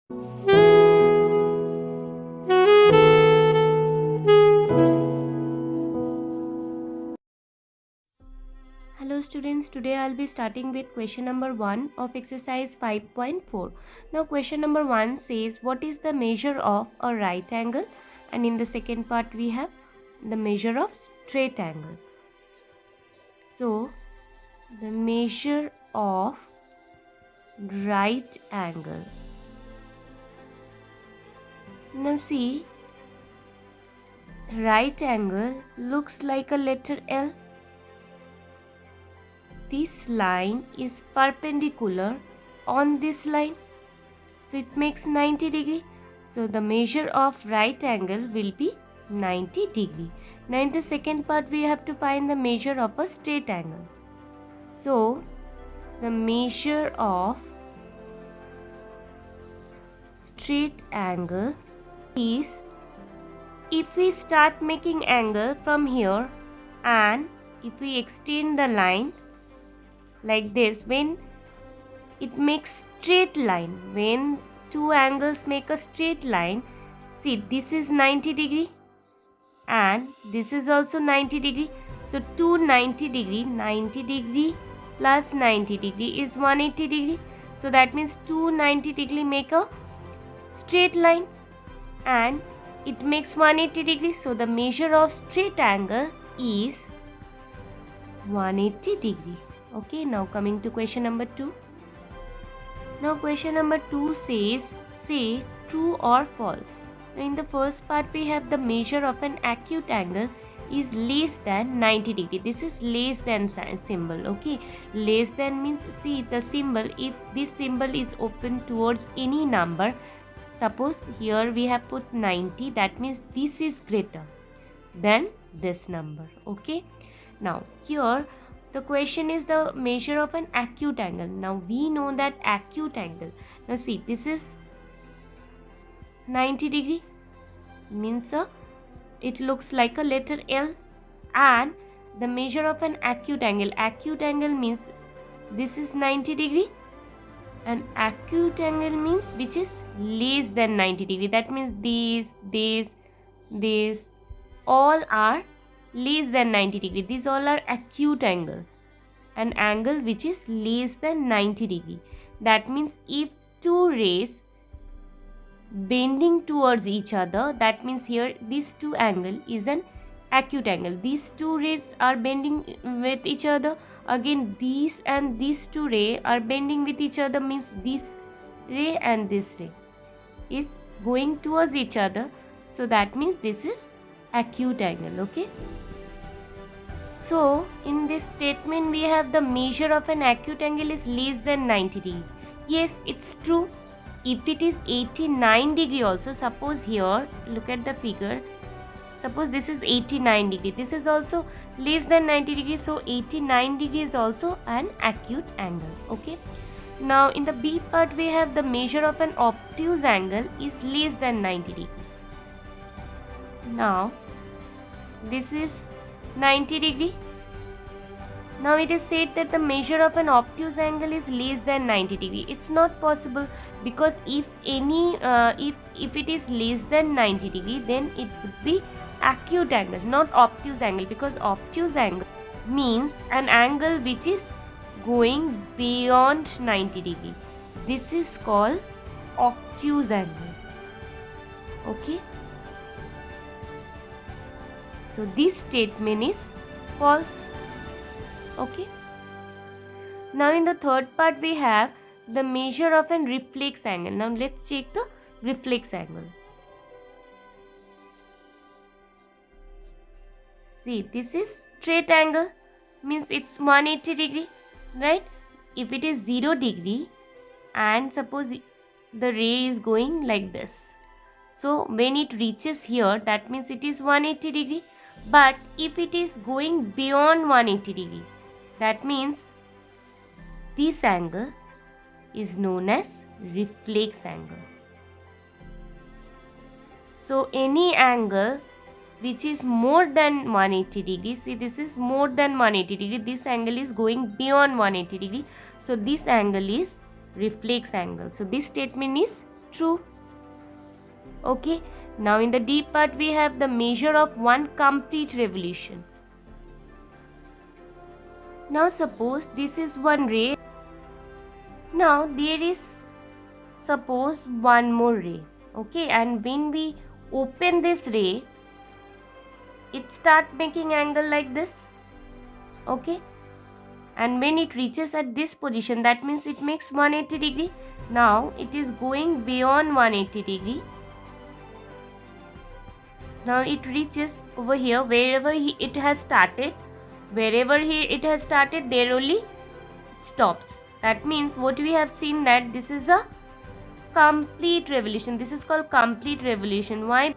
Hello students, today I'll be starting with question number 1 of exercise 5.4. Now question number 1 says what is the measure of a right angle, and in the second part we have the measure of straight angle. So the measure of right angle. Now see, right angle looks like a letter L. This line is perpendicular on this line, so it makes 90 degree. So the measure of right angle will be 90 degree. Now in the second part we have to find the measure of a straight angle. So the measure of straight angle is, if we start making angle from here and if we extend the line like this, when it makes straight line, when two angles make a straight line, see this is 90 degree and this is also 90 degree. So 290 degree, 90 degree plus 90 degree is 180 degree. So that means 290 degree make a straight line and it makes 180 degree. So the measure of straight angle is 180 degree. Okay, now coming to question number 2. Now question number 2 says, say true or false. Now in the first part we have the measure of an acute angle is less than 90 degree. This is less than symbol. Okay, less than means, see the symbol, if this symbol is open towards any number, suppose here we have put 90, that means this is greater than this number. Okay, now here the question is the measure of an acute angle. Now we know that acute angle, now see this is 90 degree, means it looks like a letter L, and the measure of an acute angle means this is 90 degree and acute angle means which is less than 90 degree. That means these all are less than 90 degree. These all are acute angle, an angle which is less than 90 degree. That means if two rays bending towards each other, that means here this two angle is an acute angle. These two rays are bending with each other, again these and these two rays are bending with each other, means this ray and this ray is going towards each other, so that means this is acute angle. Okay, so in this statement we have the measure of an acute angle is less than 90 degree. Yes, it's true. If it is 89 degree also, suppose here look at the figure, suppose this is 89 degree, this is also less than 90 degree, so 89 degree is also an acute angle. Okay, now in the B part we have the measure of an obtuse angle is less than 90 degree. Now this is 90 degree. Now it is said that the measure of an obtuse angle is less than 90 degree. It's not possible, because if it is less than 90 degree, then it would be acute angle, not obtuse angle, because obtuse angle means an angle which is going beyond 90 degree. This is called obtuse angle. Okay, so this statement is false. Okay, now in the third part we have the measure of an reflex angle. Now let's check the reflex angle. See, this is straight angle, means it's 180 degree, right? If it is 0 degree and suppose the ray is going like this, so when it reaches here, that means it is 180 degree. But if it is going beyond 180 degree, that means this angle is known as reflex angle. So any angle which is more than 180 degree, see this is more than 180 degree, this angle is going beyond 180 degree, so this angle is reflex angle. So this statement is true. Okay, now in the D part we have the measure of one complete revolution. Now suppose this is one ray. Now there is suppose one more ray. Okay, and when we open this ray, it start making angle like this. Okay, and when it reaches at this position, that means it makes 180 degree. Now it is going beyond 180 degree. Now it reaches over here, wherever it has started. Wherever it has started, there only stops. That means what we have seen, that this is a complete revolution. This is called complete revolution. Why?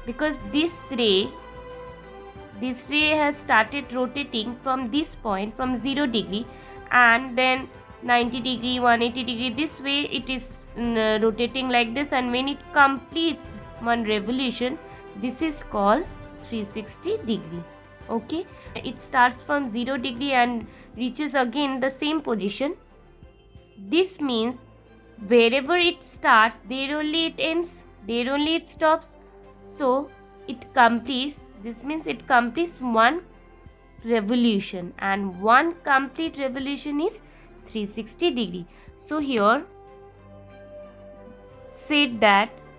Because this ray has started rotating from this point, from 0 degree, and then 90 degree, 180 degree. This way it is rotating like this, and when it completes one revolution, this is called 360 degree. Okay, it starts from 0 degree and reaches again the same position. This means wherever it starts, there only it ends, there only it stops. So it completes, this means it completes one revolution, and one complete revolution is 360 degree. So here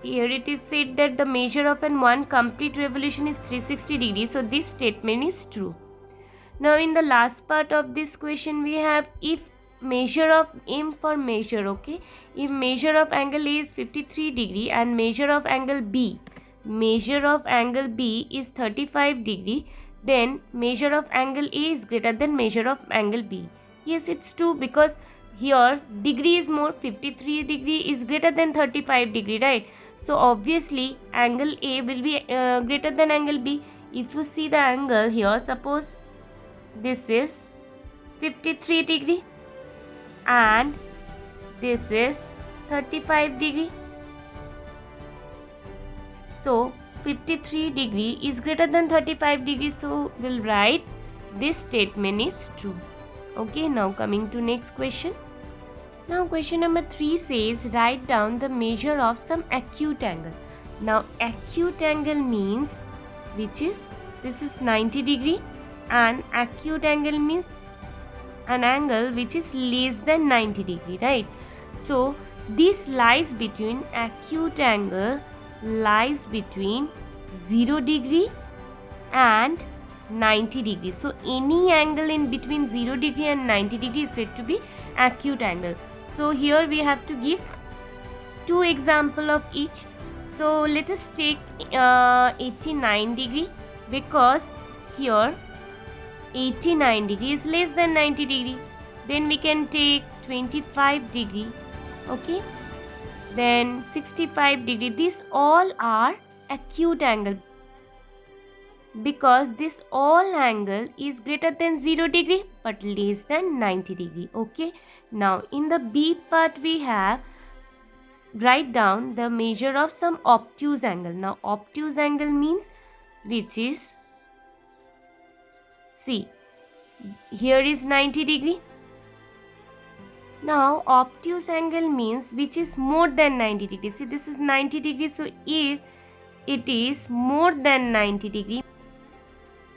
it is said that the measure of one complete revolution is 360 degrees. So this statement is true. Now in the last part of this question we have if measure of M for measure. Okay, if measure of angle A is 53 degree and measure of angle B is 35 degree, then measure of angle A is greater than measure of angle B. Yes, it's true, because here degree is more, 53 degree is greater than 35 degree, right? So obviously angle A will be greater than angle B. If you see the angle here, suppose this is 53 degree and this is 35 degree. So 53 degree is greater than 35 degree. So we'll write this statement is true. Okay, now coming to next question. Now question number 3 says write down the measure of some acute angle. Now acute angle means this is 90 degree, and acute angle means an angle which is less than 90 degree, right? So this lies between, acute angle lies between 0 degree and 90 degree. So any angle in between 0 degree and 90 degree is said to be acute angle. So here we have to give 2 examples of each. So let us take 89 degree, because here 89 degree is less than 90 degree. Then we can take 25 degree. Okay, then 65 degree. These all are acute angle, because this all angle is greater than 0 degree but less than 90 degree. Okay, now in the B part we have write down the measure of some obtuse angle. Now obtuse angle means which is, see, here is 90 degree. Now obtuse angle means which is more than 90 degree. See, this is 90 degree. So if it is more than 90 degree,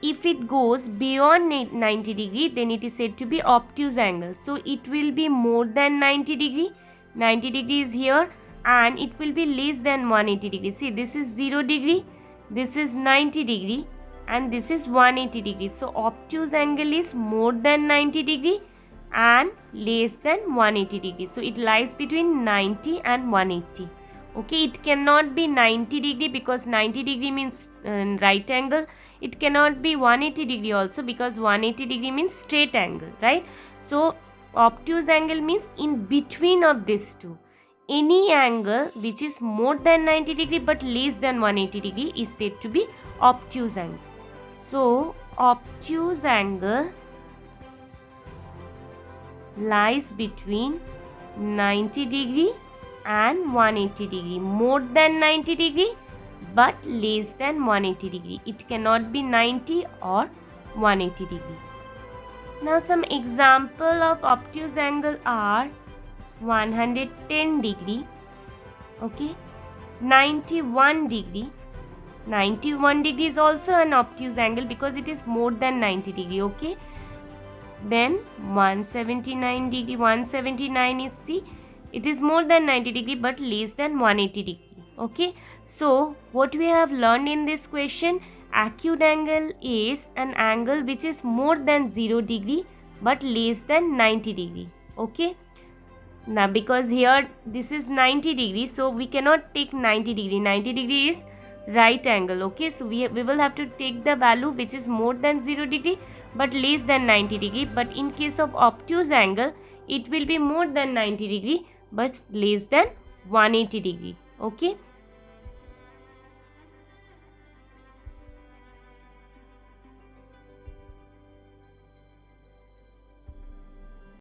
if it goes beyond 90 degree, then it is said to be obtuse angle. So it will be more than 90 degree. 90 degree is here, and it will be less than 180 degree. See, this is 0 degree, this is 90 degree, and this is 180 degree. So obtuse angle is more than 90 degree and less than 180 degree. So it lies between 90 and 180. Okay, it cannot be 90 degree because 90 degree means right angle. It cannot be 180 degree also, because 180 degree means straight angle, right? So obtuse angle means in between of these two. Any angle which is more than 90 degree but less than 180 degree is said to be obtuse angle. So obtuse angle lies between 90 degree and 180 degree. More than 90 degree but less than 180 degree. It cannot be 90 or 180 degree. Now some example of obtuse angle are 110 degree, Okay, 91 degree. 91 degree is also an obtuse angle because it is more than 90 degree. Okay, then 179 degree. 179 is, see, it is more than 90 degree but less than 180 degree. Okay, so what we have learned in this question, acute angle is an angle which is more than 0 degree but less than 90 degree. Okay, now because here this is 90 degree, so we cannot take 90 degree. 90 degree is right angle. Okay, so we will have to take the value which is more than 0 degree but less than 90 degree. But in case of obtuse angle, it will be more than 90 degree but less than 180 degree. Okay,